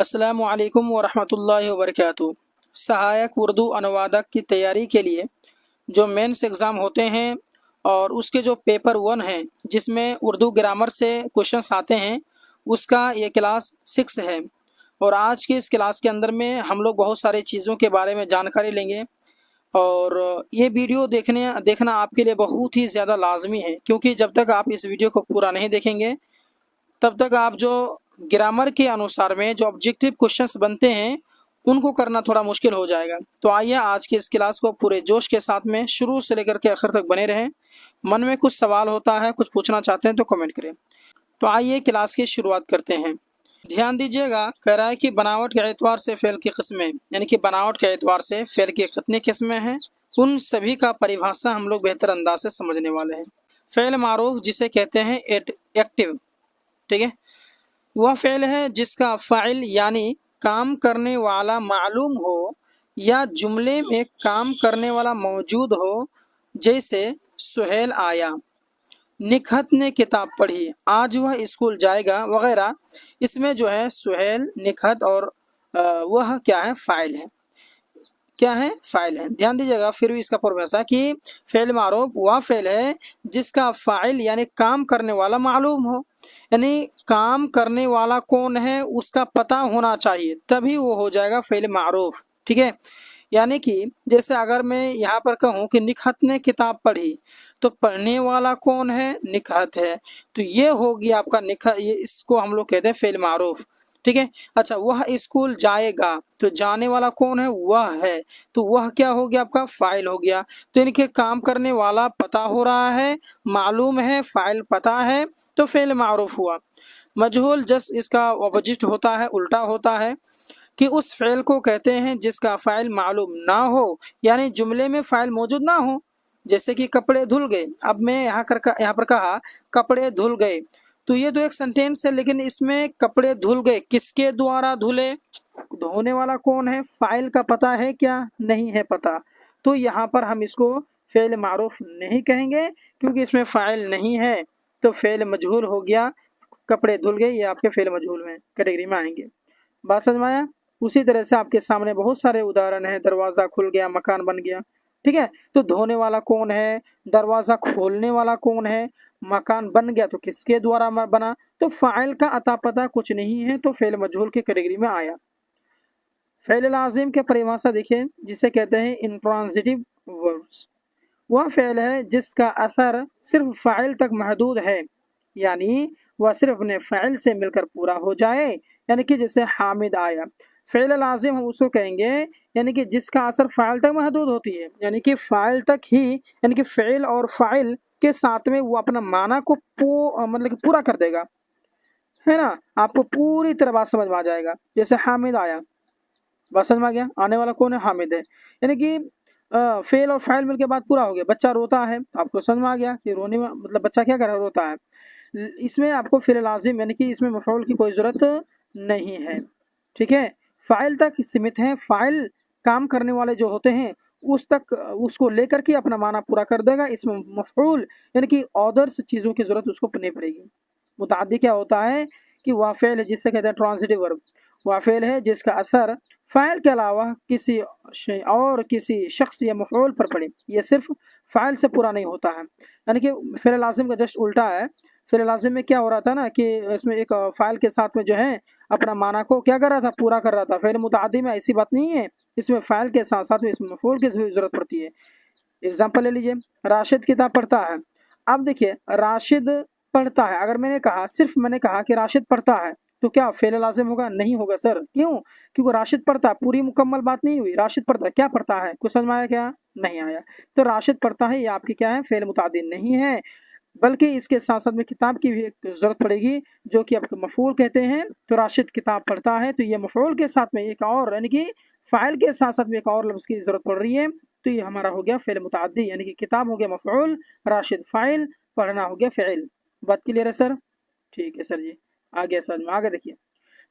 अस्सलामु अलैकुम वरहमतुल्लाहि वबरकातुहू। सहायक उर्दू अनुवादक की तैयारी के लिए जो मेंस एग्ज़ाम होते हैं और उसके जो पेपर 1 हैं जिसमें उर्दू ग्रामर से क्वेश्चंस आते हैं, उसका ये क्लास 6 है। और आज की इस क्लास के अंदर में हम लोग बहुत सारी चीज़ों के बारे में जानकारी लेंगे। और ये वीडियो देखना आपके लिए बहुत ही ज़्यादा लाजमी है, क्योंकि जब तक आप इस वीडियो को पूरा नहीं देखेंगे तब तक आप जो ग्रामर के अनुसार में जो ऑब्जेक्टिव क्वेश्चंस बनते हैं उनको करना थोड़ा मुश्किल हो जाएगा। तो आइए आज की इस क्लास को पूरे जोश के साथ में शुरू से लेकर के आखिर तक बने रहें। मन में कुछ सवाल होता है, कुछ पूछना चाहते हैं तो कमेंट करें। तो आइए क्लास की शुरुआत करते हैं। ध्यान दीजिएगा, कह रहा है कि बनावट के एतबार से फ़ेल की किस्में, यानी कि बनावट के एतबार से फ़ेल की कितनी किस्में हैं, उन सभी का परिभाषा हम लोग बेहतर अंदाज से समझने वाले हैं। फ़ेल मारूफ जिसे कहते हैं एक्टिव, ठीक है, वह फ़ेल है जिसका फ़ाइल यानी काम करने वाला मालूम हो या जुमले में काम करने वाला मौजूद हो। जैसे सुहेल आया, निकहत ने किताब पढ़ी, आज वह स्कूल जाएगा वगैरह। इसमें जो है सुहेल, निकहत और वह क्या है, फ़ाइल है। क्या है, फ़ाइल है। ध्यान दीजिएगा, फिर भी इसका परिभाषा कि फ़ेल मारूफ वह फ़ेल है जिसका फ़ाइल यानी काम करने वाला मालूम हो, यानी काम करने वाला कौन है उसका पता होना चाहिए, तभी वो हो जाएगा फ़ेल मारूफ। ठीक है, यानी कि जैसे अगर मैं यहाँ पर कहूँ कि निकहत ने किताब पढ़ी, तो पढ़ने वाला कौन है, निकहत है। तो ये हो गया आपका निकहत, ये इसको हम लोग कहते हैं फ़ेल मारूफ। ठीक है। अच्छा, वह स्कूल जाएगा, तो जाने वाला कौन है, वह है। तो वह क्या हो गया, आपका फ़ाइल हो गया। तो इनके काम करने वाला पता हो रहा है, मालूम है, फ़ाइल पता है, तो फ़ेल मारूफ हुआ। मजहूल जस इसका ऑपोजिट होता है, उल्टा होता है कि उस फ़ेल को कहते हैं जिसका फ़ाइल मालूम ना हो, यानी जुमले में फ़ाइल मौजूद ना हो। जैसे कि कपड़े धुल गए, अब मैं यहाँ पर कहा कपड़े धुल गए, तो ये तो एक सेंटेंस है, लेकिन इसमें कपड़े धुल गए किसके द्वारा धुले, धोने वाला कौन है, फ़ाइल का पता है क्या, नहीं है पता। तो यहाँ पर हम इसको फ़ेल मारूफ नहीं कहेंगे, क्योंकि इसमें फ़ाइल नहीं है, तो फ़ेल मजहूल हो गया। कपड़े धुल गए, ये आपके फ़ेल मजहूल में कैटेगरी में आएंगे। बात समझ में आया। उसी तरह से आपके सामने बहुत सारे उदाहरण हैं। दरवाज़ा खुल गया, मकान बन गया। ठीक है, तो धोने वाला कौन है, दरवाज़ा खोलने वाला कौन है, मकान बन गया तो किसके द्वारा बना, तो फ़ाइल का अता पता कुछ नहीं है, तो फ़ेल मजहूल की कैटेगरी में आया। फ़ेल लाज़िम के परिभाषा देखिए, जिसे कहते हैं इंट्रांजिटिव वर्ब्स। वह फ़ेल है जिसका असर सिर्फ फ़ाइल तक महदूद है, यानी वह सिर्फ अपने फ़ाइल से मिलकर पूरा हो जाए, यानी कि जैसे हामिद आया। फ़ेल लाज़िम हम उसको कहेंगे यानी कि जिसका असर फ़ाइल तक महदूद होती है, यानी कि फ़ाइल तक ही, यानी कि फ़ेल और फ़ाइल के साथ में वो अपना माना को मतलब कि पूरा कर देगा, है ना। आपको पूरी तरह बात समझ में आ जाएगा। जैसे हामिद आया, बात समझ में आ गया, आने वाला कौन है, हामिद है, यानी कि फ़ेल और फ़ाइल मिलके बाद पूरा हो गया। बच्चा रोता है, तो आपको समझ में आ गया कि रोने में मतलब बच्चा क्या कर रहा है, रोता है। इसमें आपको फ़ेल लाज़िम यानी कि इसमें मफ़ऊल की कोई ज़रूरत नहीं है। ठीक है, फ़ाइल तक सीमित है। फ़ाइल काम करने वाले जो होते हैं उस तक उसको लेकर के अपना माना पूरा कर देगा। इसमें मफ़ऊल यानी कि अदर्स चीज़ों की ज़रूरत उसको नहीं पड़ेगी। मुतअद्दी क्या होता है कि वह फ़ेल है जिसे कहते हैं ट्रांज़िटिव वर्ब। वह फ़ेल है जिसका असर फ़ाइल के अलावा किसी शख्स या मफ़ऊल पर पड़े, ये सिर्फ फ़ाइल से पूरा नहीं होता है। यानी कि फ़ेल लाज़िम का जस्ट उल्टा है। फ़ेल लाज़िम में क्या हो रहा था ना कि इसमें एक फ़ाइल के साथ में जो है अपना माना को क्या कर रहा था, पूरा कर रहा था। फ़ेल मुतअद्दी में ऐसी बात नहीं है, इसमें फ़ाइल के साथ साथ में इसमें मफ़ऊल की ज़रूरत पड़ती है। एग्ज़ाम्पल ले लीजिए, राशिद किताब पढ़ता है। अब देखिए, राशिद पढ़ता है, अगर मैंने कहा कि राशिद पढ़ता है, तो क्या फ़ेल लाज़िम होगा, नहीं होगा सर। क्यों, क्योंकि राशिद पढ़ता है, पूरी मुकम्मल बात नहीं हुई। राशिद पढ़ता है, क्या पढ़ता है, कुछ समझ में आया क्या, नहीं आया। तो राशिद पढ़ता है ये आपकी क्या है, फ़ेल मुतअद्दी नहीं है, बल्कि इसके साथ साथ में किताब की भी एक ज़रूरत पड़ेगी, जो कि आपको मफ़ऊल कहते हैं। तो राशिद किताब पढ़ता है, तो ये मफ़ऊल के साथ में एक और यानी कि फ़ाइल के साथ साथ में एक और लफ्ज़ की ज़रूरत पड़ रही है, तो ये हमारा हो गया फ़ेल मुतअद्दी, यानी कि किताब हो गया मफ़ऊल, राशिद फ़ाइल, पढ़ना हो गया फ़ेल। बात क्लियर है सर, ठीक है सर जी, आगे समझ में आगे। देखिए,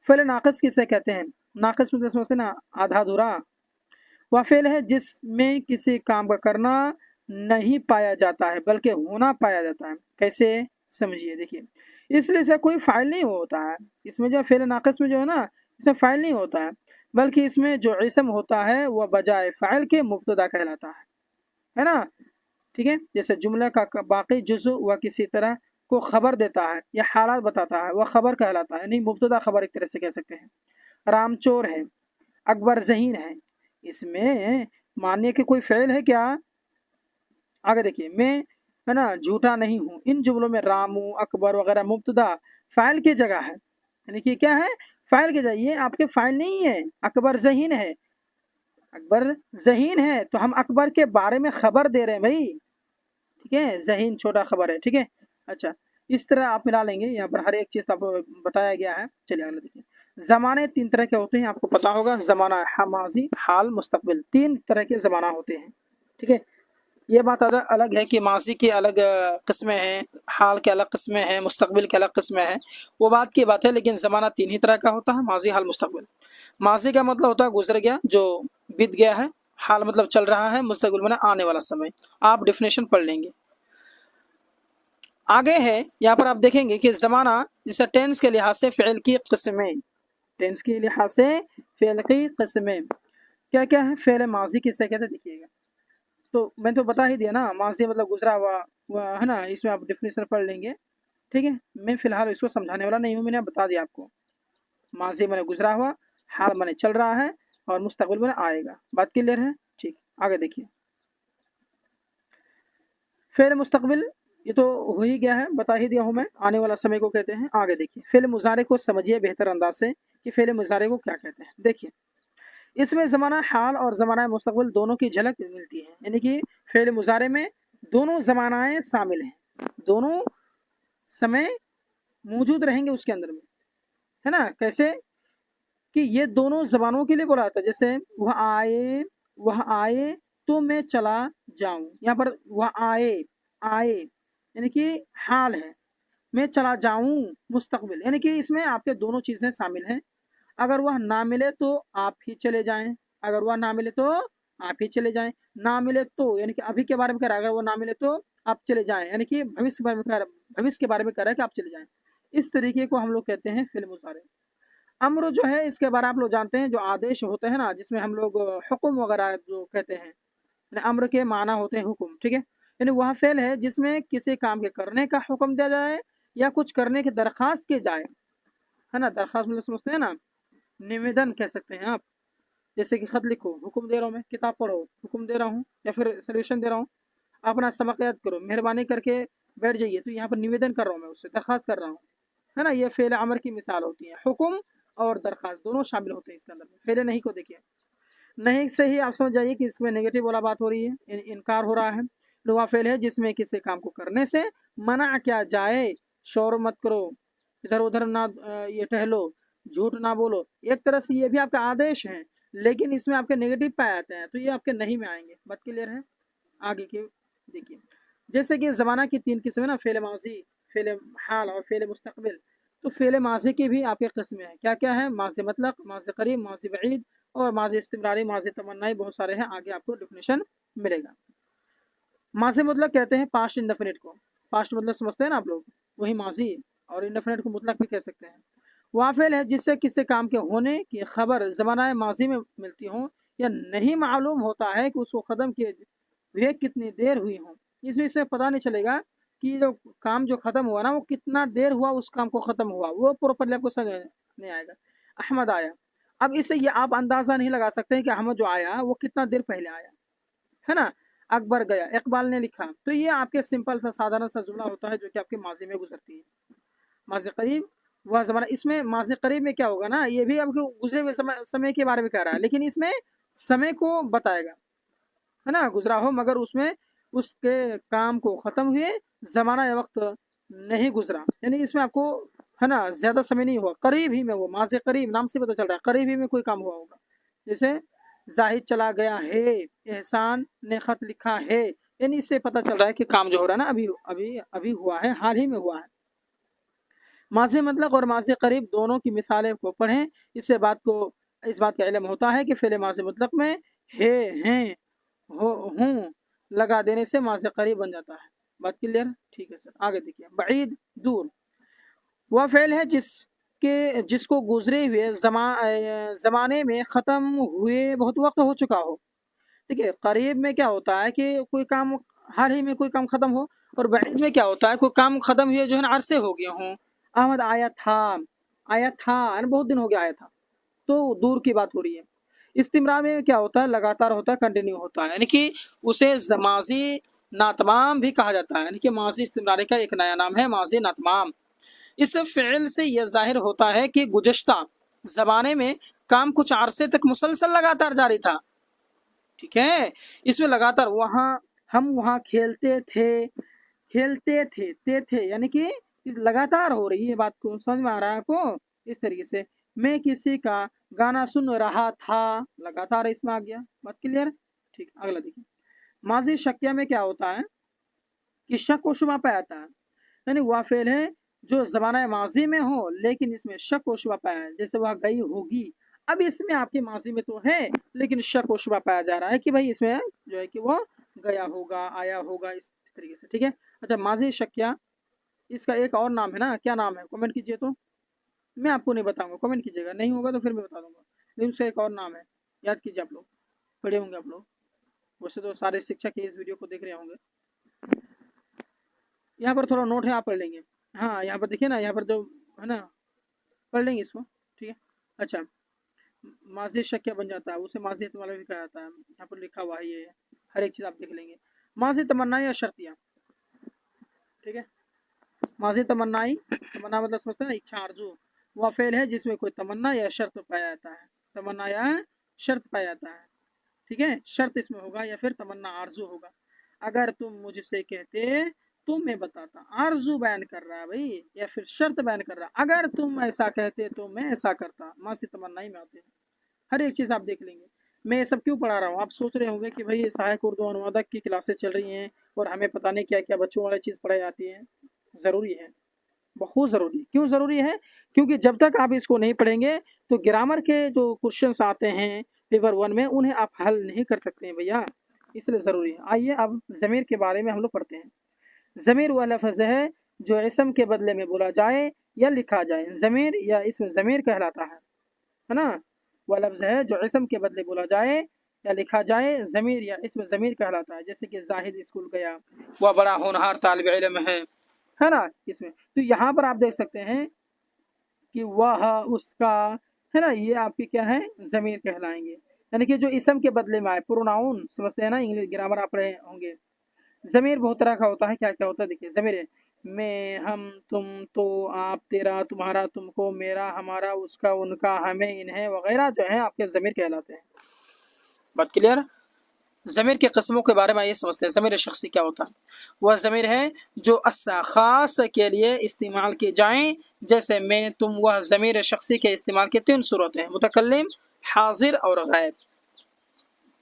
फ़ेल नाक़िस किसे कहते हैं, नाक़िस मतलब समझते ना, आधा अधूरा। वह फ़ेल है जिसमें किसी काम का करना नहीं पाया जाता है बल्कि होना पाया जाता है। कैसे, समझिए। देखिए, इसलिए से कोई फ़ाइल नहीं होता है इसमें, जो फ़ेल नाक़िस में जो है ना, इसमें फ़ाइल नहीं होता है, बल्कि इसमें जो इसम होता है वह बजाय फ़ाइल के मुब्तदा कहलाता है ना। ठीक है, जैसे जुमले का बाकी जुज़ वह किसी तरह को खबर देता है या हालात बताता है, वह खबर कहलाता है, नहीं मुब्तदा खबर एक तरह से कह सकते हैं। राम चोर है, अकबर ज़हीन है, इसमें मानिए कि कोई फ़ेल है क्या? आगे देखिए, मैं है ना झूठा नहीं हूँ, इन जुमलों में रामू अकबर वगैरह मुब्तदा फ़ाइल की जगह है, यानी कि क्या है, फ़ाइल की जगह। ये आपके फ़ाइल नहीं है। अकबर ज़हीन है, अकबर ज़हीन है तो हम अकबर के बारे में खबर दे रहे हैं भाई। ठीक है, ज़हीन छोटा खबर है। ठीक है, अच्छा, इस तरह आप मिला लेंगे, यहाँ पर हर एक चीज़ आपको बताया गया है। चलिए अगला देखिए, ज़माने तीन तरह के होते हैं, आपको पता होगा, ज़माना माज़ी हाल मुस्तकबिल, तीन तरह के ज़माना होते हैं। ठीक है, ये बात अलग है कि माज़ी की अलग किस्में हैं, हाल के अलग किस्में हैं, मुस्तकबिल के अलग किस्में हैं, वो बात की बात है, लेकिन ज़माना तीन ही तरह का होता है, माज़ी हाल मुस्तकबिल। माज़ी का मतलब होता है गुजर गया, जो बीत गया है, हाल मतलब चल रहा है, मुस्तकबिल माने आने वाला समय। आप डेफिनेशन पढ़ लेंगे। आगे है, यहाँ पर आप देखेंगे कि ज़माना जैसे टेंस के लिहाज से फ़िल की किस्में, टेंस के लिहाज से फ़िल की किस्में क्या क्या है? फ़िल माज़ी किसे कहते हैं देखिएगा, तो मैंने तो बता ही दिया ना, माज़ी मतलब गुजरा हुआ है ना, इसमें आप डेफिनेशन पढ़ लेंगे। ठीक है, मैं फ़िलहाल इसको समझाने वाला नहीं हूँ, मैंने बता दिया आपको। माज़ी माने गुजरा हुआ, हाल माने चल रहा है, और मुस्तकबिल माने आएगा। बात क्लियर है? ठीक, आगे देखिए, फ़िल मुस्तकबिल ये तो हो ही गया है, बता ही दिया हूँ मैं, आने वाला समय को कहते हैं। आगे देखिए, फ़िल मुज़ारे को समझिए बेहतर अंदाज से कि फ़िल मुज़ारे को क्या कहते हैं। देखिए, इसमें ज़माना हाल और ज़माना मुस्तकबिल दोनों की झलक मिलती है, यानी कि फ़िल मुज़ारे में दोनों ज़मानाएँ शामिल हैं, दोनों समय मौजूद रहेंगे उसके अंदर में, है ना। कैसे कि ये दोनों ज़बानों के लिए बोला जाता है, जैसे वह आए तो मैं चला जाऊं, यहाँ पर वह आए, आए यानी कि हाल है, मैं चला जाऊं मुस्तकबिल, यानी कि इसमें आपके दोनों चीज़ें शामिल हैं। अगर वह ना मिले तो आप ही चले जाएं, अगर वह ना मिले तो आप ही चले जाएं, ना मिले तो यानी कि अभी के बारे में कह रहा है, अगर वो ना मिले तो आप चले जाएं, यानी कि भविष्य के बारे में कह रहा है, भविष्य के बारे में कह रहा है कि आप चले जाएं। इस तरीके को हम लोग कहते हैं फिल्म मुजारे। अम्र जो है इसके बारे आप लोग जानते हैं, जो आदेश होते हैं ना, जिसमें हम लोग हुक्म वगैरह जो कहते हैं, अम्र के माना होते हैं हुक्म। ठीक है, यानी वह फेल है जिसमें किसी काम के करने का हुक्म दिया जाए या कुछ करने की दरखास्त की जाए, है ना। दरखास्त मतलब समझते हैं ना, निवेदन कह सकते हैं आप। जैसे कि खत लिखो, हुक्म दे रहा हूँ मैं, किताब पढ़ो, हुक्म दे रहा हूँ, या फिर सोल्यूशन दे रहा हूँ, अपना सबक याद करो, मेहरबानी करके बैठ जाइए, तो यहाँ पर निवेदन कर रहा हूँ मैं, उससे दरखास्त कर रहा हूँ, है ना। ये फेल अमर की मिसाल होती है, हुक्म और दरखास्त दोनों शामिल होते हैं इसके अंदर में। फेल नहीं को देखिए, नहीं से ही आप समझ जाइए कि इसमें नेगेटिव वाला बात हो रही है, इनकार हो रहा है। लुगा फेल है जिसमें किसी काम को करने से मना किया जाए, शोर मत करो, इधर उधर ना ये टहलो, झूठ ना बोलो, एक तरह से ये भी आपका आदेश है, लेकिन इसमें आपके नेगेटिव पाए जाते हैं, तो ये आपके नहीं में आएंगे। बात क्लियर है? आगे के देखिए, जैसे कि ज़माना की तीन किस्में ना, फ़ेल माजी, फ़ेल हाल और फ़ेल मुस्तकबिल। तो फ़ेल माजी की भी आपके किस्में हैं, क्या क्या है? माजी मतलब, माजी करीब, माजी बईद, और माजी इस्तिमरारी, माजी तमन्नाई, बहुत सारे हैं, आगे आपको डेफिनेशन मिलेगा। माजी मतलब कहते हैं पास्ट इंडेफिनिट को, पास्ट मतलब समझते हैं ना आप लोग, वही माजी, और इंडेफिनिट को मुतलक भी कह सकते हैं। वह फ़ेल है जिससे किसी काम के होने की खबर ज़माना माजी में मिलती हो, या नहीं मालूम होता है कि उसको ख़त्म किए हुए कितनी देर हुई हो। इसमें पता नहीं चलेगा कि जो काम जो ख़त्म हुआ ना, वो कितना देर हुआ उस काम को ख़त्म हुआ, वो प्रॉपरली आपको समझ नहीं आएगा। अहमद आया, अब इससे ये आप अंदाज़ा नहीं लगा सकते हैं कि अहमद जो आया वो कितना देर पहले आया, है ना। अकबर गया, इकबाल ने लिखा, तो ये आपके सिंपल सा साधारण सा जुमला होता है जो कि आपके माजी में गुजरती है। माजी करीब वह ज़माना, इसमें माजी करीब में क्या होगा ना, ये भी आपको गुजरे हुए समय के बारे में कह रहा है, लेकिन इसमें समय को बताएगा, है ना। गुजरा हो मगर उसमें उसके काम को ख़त्म हुए ज़माना या वक्त नहीं गुजरा, यानी इसमें आपको, है ना, ज़्यादा समय नहीं हुआ, करीब ही में, वो माज़ी करीब नाम से पता चल रहा है, करीब ही में कोई काम हुआ होगा। जैसे जाहिद चला गया है, एहसान ने ख़त लिखा है, यानी इससे पता चल रहा है कि काम जो हो रहा है ना, अभी अभी अभी हुआ है, हाल ही में हुआ है। माज़ी मतलब और माज़ी करीब दोनों की मिसालें को पढ़ें, इससे इस बात का इल्म होता है कि फ़िल माज़ी मतलब में है, हैं, हो, हूँ लगा देने से माज़ी करीब बन जाता है। बात क्लियर? ठीक है सर, आगे देखिए, बईद दूर, वह फ़ेल है जिसके जिसको गुजरे हुए ज़माने में ख़त्म हुए बहुत वक्त हो चुका हो। ठीक है, करीब में क्या होता है कि कोई काम हाल ही में कोई काम खत्म हो, और बईद में क्या होता है कोई काम खत्म हुए जो है ना अरसे हो गए हों। अहमद आया था यानी बहुत दिन हो गया आया था, तो दूर की बात हो रही है। इस्तिमरार में क्या होता है लगातार होता है, कंटिन्यू होता है, यानी कि उसे माजी नातमाम भी कहा जाता है, यानी कि माजी इस्तिमरारी का एक नया नाम है माजी नातमाम। इस फ़िल से यह जाहिर होता है कि गुज़श्ता ज़माने में काम कुछ अरसे तक मुसलसल लगातार जारी था। ठीक है, इसमें लगातार हम वहाँ खेलते थे यानी कि इस लगातार हो रही है, बात को समझ में आ रहा है आपको। इस तरीके से मैं किसी का गाना सुन रहा था, लगातार इसमें आ गया, बात क्लियर। ठीक, अगला देखिए। माजी शक्या में क्या होता है कि शक व शुबा पाया जाता है, यानी वह फेल है जो ज़माना माजी में हो लेकिन इसमें शक व शुबा पाया है, जैसे वह गई होगी, अब इसमें आपके माजी में तो है लेकिन शक व शुबा पाया जा रहा है कि भाई इसमें जो है कि वो गया होगा, आया होगा, इस तरीके से। ठीक है, अच्छा माजी शक्या इसका एक और नाम है ना, क्या नाम है कमेंट कीजिए, तो मैं आपको नहीं बताऊंगा, कमेंट कीजिएगा, नहीं होगा तो फिर मैं बता दूंगा, लेकिन उसका एक और नाम है, याद कीजिए, आप लोग पढ़े होंगे आप लोग, वैसे तो सारे शिक्षक इस वीडियो को देख रहे होंगे। यहाँ पर थोड़ा नोट है, आप पढ़ लेंगे। हाँ, यहाँ पर देखिए ना, यहाँ पर जो है ना पढ़ लेंगे इसको। ठीक है, अच्छा माजी शक्या बन जाता है, उसे माजी वाला भी कहा जाता है, यहाँ पर लिखा हुआ है, ये हर एक चीज़ आप देख लेंगे। माजी तमन्ना या शर्तिया, ठीक है, माजी तमन्ना मतलब समझते हैं ना, इच्छा आरजू, वह फेल है जिसमें कोई तमन्ना या शर्त पाया जाता है, तमन्ना या शर्त पाया जाता है। ठीक है, शर्त इसमें होगा या फिर तमन्ना आरजू होगा। अगर तुम मुझसे कहते तो मैं बताता, आरजू बयान कर रहा है भाई, या फिर शर्त बयान कर रहा है, अगर तुम ऐसा कहते तो मैं ऐसा करता, माँ से तमन्ना ही में आते हैं, हर एक चीज़ आप देख लेंगे। मैं ये सब क्यों पढ़ा रहा हूँ, आप सोच रहे होंगे कि भाई सहायक उर्दू अनुवादक की क्लासेस चल रही हैं और हमें पता नहीं क्या क्या बच्चों वाली चीज़ पढ़ाई जाती है। ज़रूरी है, बहुत ज़रूरी। क्यों ज़रूरी है? क्योंकि जब तक आप इसको नहीं पढ़ेंगे तो ग्रामर के जो क्वेश्चंस आते हैं पेपर 1 में उन्हें आप हल नहीं कर सकते हैं भैया, इसलिए ज़रूरी है। आइए अब ज़मीर के बारे में हम लोग पढ़ते हैं। ज़मीर वह लफ्ज़ है जो इसम के बदले में बोला जाए या लिखा जाए, ज़मीर या इसम ज़मीर कहलाता है ना। वह लफ्ज़ है जो इसम के बदले बोला जाए या लिखा जाए, ज़मीर या इसम ज़मीर कहलाता है। जैसे कि जाहिद स्कूल गया, वह बड़ा होनहार तालिब इल्म है ना। इसमें तो यहाँ पर आप देख सकते हैं कि वह उसका है ना, ये आपके क्या है ज़मीर कहलाएंगे, यानी कि जो इसम के बदले में आए, प्रोनाउन समझते हैं ना, इंग्लिश ग्रामर आप रहे होंगे। ज़मीर बहुत तरह का होता है, क्या क्या होता है देखिए। ज़मीर मैं, हम, तुम, तो, आप, तेरा, तुम्हारा, तुमको, मेरा, हमारा, उसका, उनका, हमें, इन्हें वगैरह जो है आपके ज़मीर कहलाते हैं। बात क्लियर। ज़मीर के किस्मों के बारे में ये समझते हैं। ज़मीर शख्सी क्या होता है? वह ज़मीर है जो ख़ास के लिए इस्तेमाल किए जाएँ, जैसे मैं, तुम। वह ज़मीर शख्सी के इस्तेमाल की 3 सूरतें हैं, मुतकल्लिम, हाज़िर और गायब।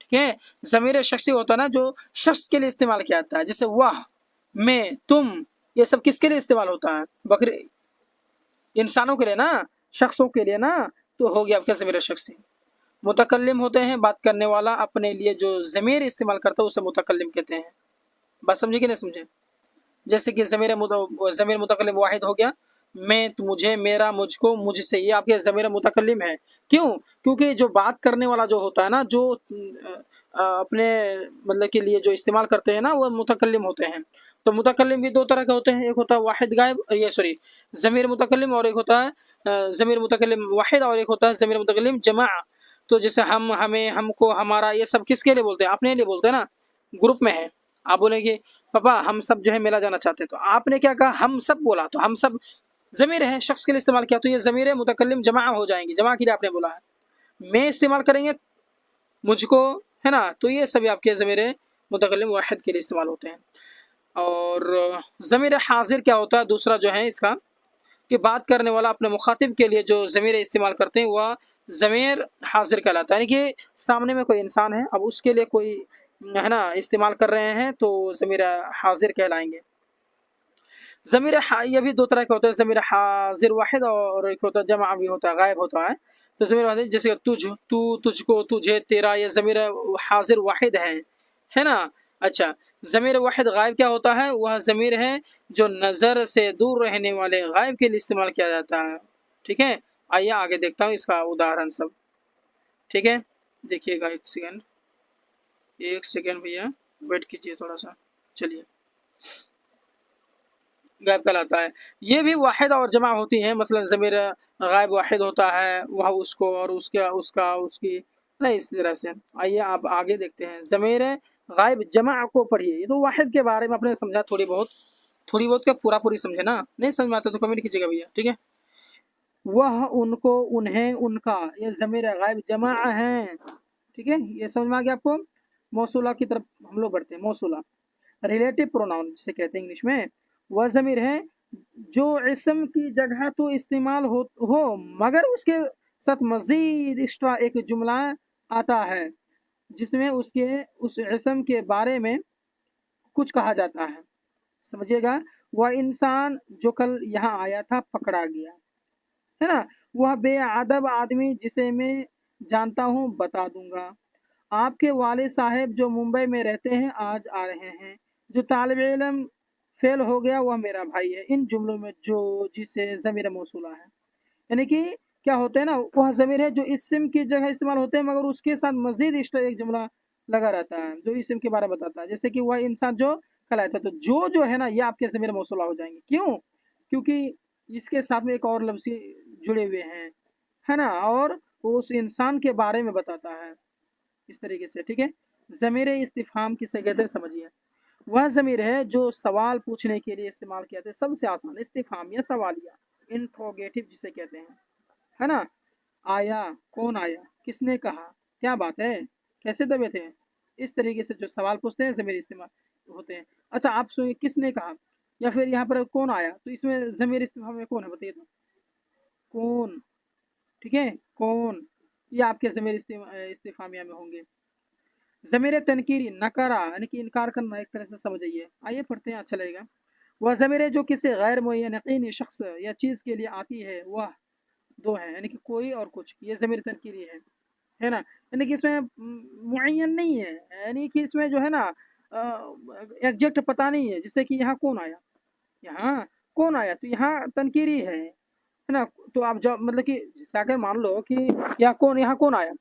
ठीक है, ज़मीर शख्सी होता है ना जो शख्स के लिए इस्तेमाल किया जाता है, जैसे वह, मैं, तुम, ये सब किसके लिए इस्तेमाल होता है? बकरे इंसानों के लिए ना, शख्सों के लिए ना, तो हो गया आपका ज़मीर शख्सी। मुतकल्लिम होते हैं बात करने वाला, अपने लिए जो ज़मीर इस्तेमाल करता है उसे मुतकल्लिम कहते हैं। बात समझे कि नहीं समझे? जैसे कि ज़मीर मुतकल्लिम वाहिद हो गया, मैं, मुझे, मेरा, मुझको, मुझसे, ये आपके ज़मीर मुतकल्लिम है। क्यों? क्योंकि जो बात करने वाला जो होता है ना, जो अपने मतलब के लिए जो इस्तेमाल करते हैं ना, वो मुतकल्लिम होते हैं। तो मुतकल्लिम भी 2 तरह के होते हैं, एक होता है वाहिद गायब, ये सॉरी ज़मीर मुतकल्लिम, और एक होता है ज़मीर मुतकल्लिम वाहिद, और एक होता है ज़मीर मुतकल्लिम जमा। तो जैसे हम, हमें, हमको, हमारा, ये सब किसके लिए बोलते हैं? अपने लिए बोलते हैं ना। ग्रुप में है, आप बोलेंगे पापा हम सब जो है मेला जाना चाहते हैं, तो आपने क्या कहा? हम सब बोला, तो हम सब ज़मीर है, शख्स के लिए इस्तेमाल किया, तो ये ज़मीर मुतकल्लिम जमा हो जाएंगे, जमा के लिए आपने बोला है। मैं इस्तेमाल करेंगे मुझको, है ना, तो ये सभी आपके ज़मीर मुतकल्लिम वाहिद के लिए इस्तेमाल होते हैं। और ज़मीर हाजिर क्या होता है दूसरा जो है इसका, कि बात करने वाला अपने मुखातिब के लिए जो ज़मीर इस्तेमाल करते हैं वह ज़मीर हाजिर कहलाता है, यानी कि सामने में कोई इंसान है, अब उसके लिए कोई है ना इस्तेमाल कर रहे हैं तो ज़मीर हाजिर कहलाएंगे। ज़मीर ये भी 2 तरह के होते हैं, ज़मीर हाजिर वाहिद और एक होता है जमा भी होता है, गायब होता है। तो ज़मीर वाहिद जैसे तुझ, तू, तुझको, तुझे, तेरा, ये ज़मीर हाजिर वाहिद है ना। अच्छा, ज़मीर वाहिद गायब क्या होता है? वह ज़मीर है जो नज़र से दूर रहने वाले गायब के लिए इस्तेमाल किया जाता है। ठीक है, आइए आगे देखता हूँ इसका उदाहरण सब। ठीक है, देखिएगा एक सेकेंड भैया वेट कीजिए थोड़ा सा। चलिए, गायब कहलाता है, ये भी वाहिद और जमा होती है। मसलन ज़मीर गायब वाहिद होता है, वह उसको और उसका उसका उसकी, नहीं इस तरह से। आइए आप आगे देखते हैं, ज़मीर गायब जमा को पढ़िए। ये तो वाहिद के बारे में आपने समझा थोड़ी बहुत क्या पूरा पूरी समझे ना, नहीं समझ में आता तो कमेंट कीजिएगा भैया। ठीक है, वह उनको उन्हें उनका, ये ज़मीर गायब जमा है। ठीक है, ये समझ में आ गया आपको। मौसूला की तरफ हम लोग बढ़ते हैं। मौसूला रिलेटिव प्रोनाउन जिसे कहते हैं इंग्लिश में, वह ज़मीर है जो इस्म की जगह तो इस्तेमाल हो मगर उसके साथ मज़ीद एक्स्ट्रा एक जुमला आता है जिसमें उसके उस इस्म के बारे में कुछ कहा जाता है। समझिएगा, वह इंसान जो कल यहाँ आया था पकड़ा गया, है ना। वह बेअदब आदमी जिसे मैं जानता हूँ बता दूंगा। आपके वाले साहब जो मुंबई में रहते हैं आज आ रहे हैं। जो तालिब इल्म फेल हो गया वह मेरा भाई है। इन जुमलों में जो जिसे ज़मीर मौसूला है, यानी कि क्या होता है ना, वह ज़मीर है जो इस्म की जगह इस्तेमाल होते हैं मगर उसके साथ मजीद एक्स्ट्रा एक जुमला लगा रहता है जो इस्म के बारे में बताता है। जैसे कि वह इंसान जो कल आया था, तो जो है ना, ये आपके ज़मीर मौसूला हो जाएंगे। क्यों? क्योंकि इसके साथ में एक और लफ्ज़ जुड़े हुए हैं, है ना, और वो उस इंसान के बारे में बताता है इस तरीके से। ठीक है, ज़मीर इस्तिफ़हाम किसे कहते हैं समझिए। वह ज़मीर है जो सवाल पूछने के लिए इस्तेमाल किया जाता है। सबसे आसान इस्तिफ़हाम या सवालिया, इंट्रोगेटिव जिसे कहते हैं, है ना। आया, कौन आया, किसने कहा, क्या बात है, कैसे तबीयत है, इस तरीके से जो सवाल पूछते हैं ज़मीर इस्तेमाल होते हैं। अच्छा, आप सुनिए, किसने कहा, या फिर यहाँ पर कौन आया, तो इसमें ज़मीर इस्तिफ़हाम में कौन है बताइए तो, कौन। ठीक है, कौन, ये आपके ज़मीर इस्तिफ़हामिया में होंगे। ज़मीर तनकीरी नकारा यानी कि इनकार करना, एक तरह से समझिए। आइए पढ़ते हैं, अच्छा लगेगा। वह ज़मीर जो किसी गैर मुअय्यन यकीनी शख्स या चीज़ के लिए आती है, वह दो है, यानी कि कोई और कुछ, ये ज़मीर तनकीरी है ना। यानी कि इसमें मुअय्यन नहीं है, यानी कि इसमें जो है ना एग्जैक्ट पता नहीं है। जैसे कि यहाँ कौन आया, यहाँ कौन आया, तो यहाँ तनकीरी है ना। तो आप जवाब मतलब कि जैसे अगर मान लो कि यहाँ कौन आया,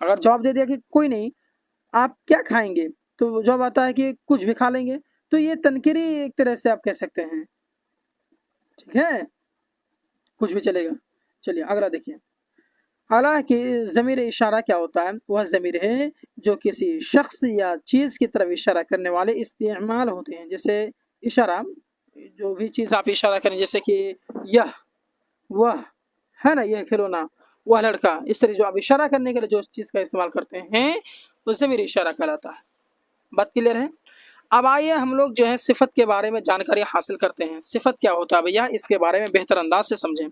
अगर जवाब दे दिया कि कोई नहीं, आप क्या खाएंगे, तो जवाब आता है कि कुछ भी खा लेंगे, तो ये तनकीरी एक तरह से आप कह सकते हैं। ठीक है, कुछ भी चलेगा। चलिए अगला देखिए। हालांकि ज़मीर इशारा क्या होता है, वह ज़मीर है जो किसी शख्स या चीज़ की तरफ इशारा करने वाले इस्तेमाल होते हैं। जैसे इशारा, जो भी चीज़ आप इशारा करें, जैसे कि यह, वह, है ना, यह खिलौना, वह लड़का, इस तरह जो आप इशारा करने के लिए जो चीज़ का इस्तेमाल करते हैं वो ज़मीर इशारा कहलाता है। बात क्लियर है। अब आइए हम लोग जो है सिफत के बारे में जानकारी हासिल करते हैं। सिफत क्या होता है भैया, इसके बारे में बेहतर अंदाज से समझें।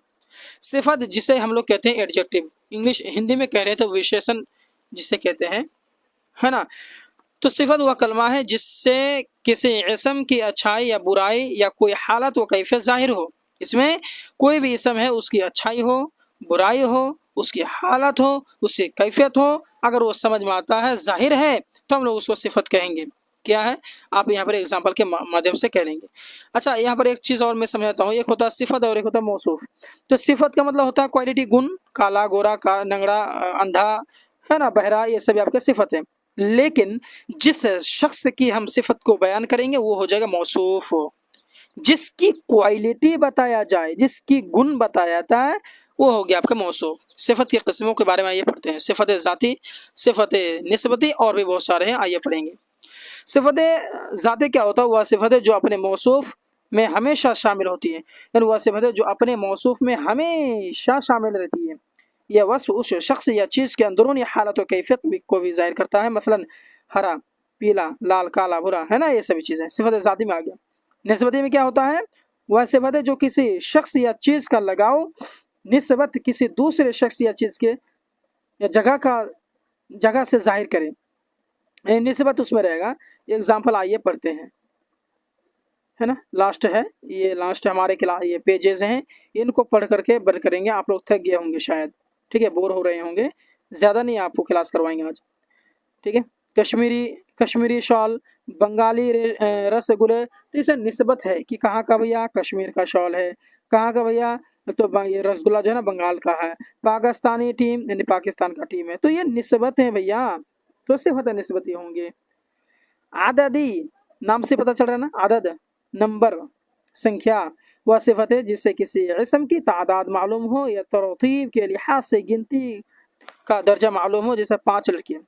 सिफत जिसे हम लोग कहते हैं एडजेक्टिव, इंग्लिश हिंदी में कह रहे तो विशेषण जिसे कहते हैं, है ना। तो सिफत वह कलमा है जिससे किसी इसम की अच्छाई या बुराई या कोई हालत व कैफियत जाहिर हो। इसमें कोई भी इसम है, उसकी अच्छाई हो, बुराई हो, उसकी हालत हो, उसकी कैफियत हो, अगर वो समझ में आता है, जाहिर है, तो हम लोग उसको सिफत कहेंगे। क्या है, आप यहाँ पर एग्जाम्पल के माध्यम से कह लेंगे। अच्छा, यहाँ पर एक चीज़ और मैं समझाता हूँ। एक होता है सिफत और एक होता है मौसूफ। तो सिफत का मतलब होता है क्वालिटी, गुण, काला, गोरा, का नंगड़ा, अंधा, है ना, बहरा, ये सभी आपके सिफत है। लेकिन जिस शख्स की हम सिफत को बयान करेंगे वो हो जाएगा मौसूफ। जिसकी क्वालिटी बताया जाए, जिसकी गुण बताया जाता है, वो हो गया आपका मौसूफ। सिफत की किस्मों के बारे में आइए पढ़ते हैं। सिफत ज़ाती, सिफत निस्बती, और भी बहुत सारे हैं, आइए पढ़ेंगे। सिफत ज़ाती क्या होता है, वह सिफत है जो अपने मौसूफ में हमेशा शामिल होती है, यानी वह सिफत है जो अपने मौसूफ में हमेशा शामिल रहती है। यह वस्फ उस शख्स या चीज़ के अंदरूनी हालत और कैफियत को भी जाहिर करता है। मसलन हरा, पीला, लाल, काला, भूरा, है ना, ये सभी चीज़ें सिफत ज़ाती में आ गया। निस्बती में क्या होता है, वह सिफत है जो किसी शख्स या चीज़ का लगाव निस्बत किसी दूसरे शख्स या चीज़ के या जगह से जाहिर करे, निस्बत उसमें रहेगा। एग्जाम्पल आइए पढ़ते हैं, है ना। लास्ट है, ये लास्ट हमारे क्लास, ये पेजेस हैं, इनको पढ़ करके बंद करेंगे। आप लोग थक गए होंगे शायद, ठीक है, बोर हो रहे होंगे, ज़्यादा नहीं आपको क्लास करवाएंगे आज, ठीक है। कश्मीरी शॉल, बंगाली रसगुल्ले, तो इसे निस्बत है कि कहाँ का भैया, कश्मीर का शॉल है, कहाँ का भैया, तो ये रसगुल्ला जो है ना बंगाल का है। पाकिस्तानी टीम यानी पाकिस्तान का टीम है। तो ये निस्बत है भैया, तो सिफत निस्बती होंगे। आददी नाम से पता चल रहा है ना, आदद नंबर संख्या, वह सिफत है जिससे किसी इसम की तादाद मालूम हो या तरतीब के लिहाज से गिनती का दर्जा मालूम हो। जैसे 5 लड़कियां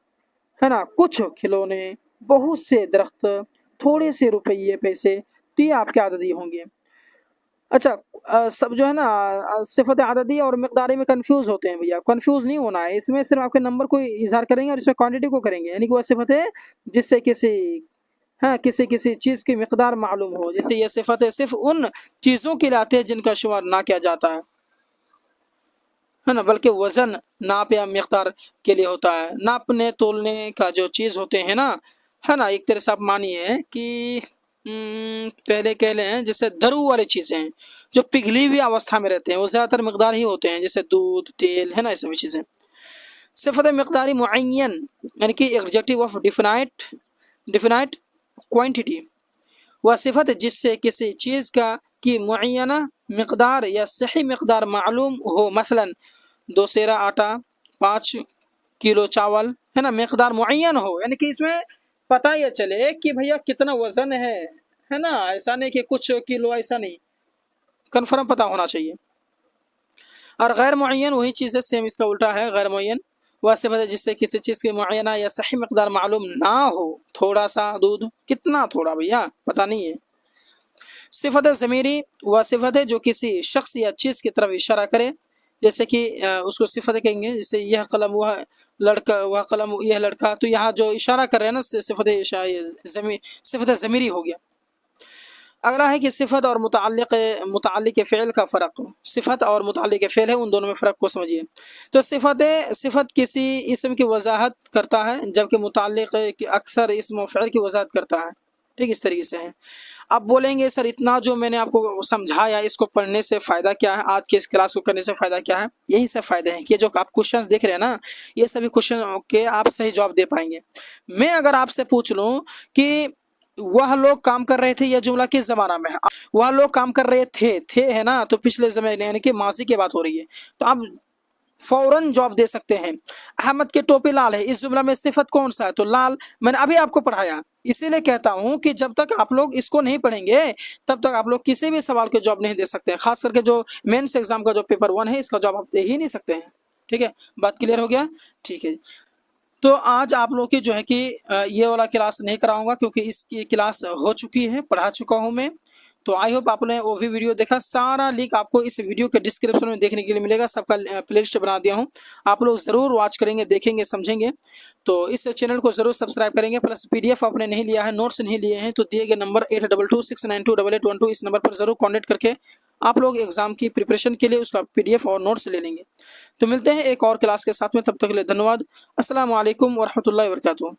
है ना, कुछ खिलौने, बहुत से दरख्त, थोड़े से रुपये पैसे, तो ये आपके आददी होंगे। अच्छा सब जो है ना सिफत आददी और मिकदारी में कंफ्यूज होते हैं भैया, कंफ्यूज नहीं होना है इसमें, सिर्फ आपके नंबर को इजहार करेंगे और इसमें क्वांटिटी को करेंगे। यानी कि वह सिफत है जिससे किसी, हाँ किसी किसी चीज़ की मिकदार मालूम हो। जैसे ये सिफत है सिर्फ उन चीज़ों के लिए आते हैं जिनका शुमार ना किया जाता है ना, बल्कि वज़न नाप या मिकदार के लिए होता है। नापने तोलने का जो चीज़ होते हैं ना, है ना, एक तरह से आप मानिए कि पहले कह लें जैसे दरू वाली चीज़ें हैं जो पिघली हुई अवस्था में रहते हैं, वो ज़्यादातर मिकदार ही होते हैं, जैसे दूध तेल है ना, ये सभी चीज़ें। सिफत मिकदारी मुअय्यन यानी कि एग्जेक्टिव ऑफ डिफिनाइट क्वांटिटी, वह सिफत जिससे किसी चीज़ का की मुअय्यना मिकदार या सही मिकदार मालूम हो। मसलन 2 सेरा आटा, 5 किलो चावल, है ना, मिकदार मुअय्यन हो, यानी कि इसमें पता ये चले कि भैया कितना वज़न है ना, ऐसा नहीं कि कुछ किलो, ऐसा नहीं, कन्फर्म पता होना चाहिए। और गैर मुअय्यन वही चीज़ है, सेम इसका उल्टा है। गैर मुअय्यन वह सिफत है जिससे किसी चीज़ की मुअय्यना या सही मिकदार मालूम ना हो। थोड़ा सा दूध, कितना थोड़ा भैया पता नहीं है। सिफत ज़मीरी वह सिफत है जो किसी शख्स या चीज़ की तरफ इशारा करे, जैसे कि उसको सिफत कहेंगे, जैसे यह कलम वह लड़का, वह कलम यह लड़का, तो यहाँ जो इशारा कर रहे हैं ना सिफत ज़मीरी हो गया। अगला है कि सिफत और मुताल्लिक़ फ़िल का फ़र्क। सिफत और मुताल्लिक़ फ़िल है, उन दोनों में फ़र्क को समझिए। तो सिफत किसी इसम की वजाहत करता है, जबकि मुताल्लिक़ अक्सर इसम व फ़िल की वजाहत करता है। ठीक इस तरीके से है। अब बोलेंगे सर इतना जो मैंने आपको समझाया, इसको पढ़ने से फ़ायदा क्या है, आज के इस क्लास को करने से फ़ायदा क्या है? यही सब फ़ायदे हैं कि जो आप क्वेश्चंस देख रहे हैं ना, ये सभी क्वेश्चन के आप सही जवाब दे पाएंगे। मैं अगर आपसे पूछ लूँ कि वह लोग काम कर रहे थे, यह जुमला किस ज़माना में है? वह लोग काम कर रहे थे है ना, तो पिछले ज़माने यानी कि माज़ी की बात हो रही है, तो आप फ़ौरन जवाब दे सकते हैं। अहमद के टोपी लाल है, इस जुमला में सिफत कौन सा है? तो लाल। मैंने अभी आपको पढ़ाया, इसीलिए कहता हूँ कि जब तक आप लोग इसको नहीं पढ़ेंगे तब तक आप लोग किसी भी सवाल के जवाब नहीं दे सकते हैं। खास करके जो मेंस एग्जाम का जो पेपर 1 है, इसका जवाब आप दे ही नहीं सकते हैं। ठीक है, बात क्लियर हो गया? ठीक है, तो आज आप लोग की जो है कि ये वाला क्लास नहीं कराऊंगा क्योंकि इसकी क्लास हो चुकी है, पढ़ा चुका हूँ मैं। तो आई होप आपने वो भी वीडियो देखा। सारा लिंक आपको इस वीडियो के डिस्क्रिप्शन में देखने के लिए मिलेगा, सबका प्लेलिस्ट बना दिया हूँ, आप लोग ज़रूर वॉच करेंगे, देखेंगे, समझेंगे। तो इस चैनल को ज़रूर सब्सक्राइब करेंगे। प्लस PDF आपने नहीं लिया है, नोट्स नहीं लिए हैं, तो दिए गए नंबर 8226928812 इस नंबर पर ज़रूर कॉन्टैक्ट करके आप लोग एग्ज़ाम की प्रिपरेशन के लिए उसका PDF और नोट्स ले लेंगे। तो मिलते हैं एक और क्लास के साथ में, तब तक के लिए धन्यवाद। अस्सलाम वालेकुम व रहमतुल्लाहि व बरकातुहू।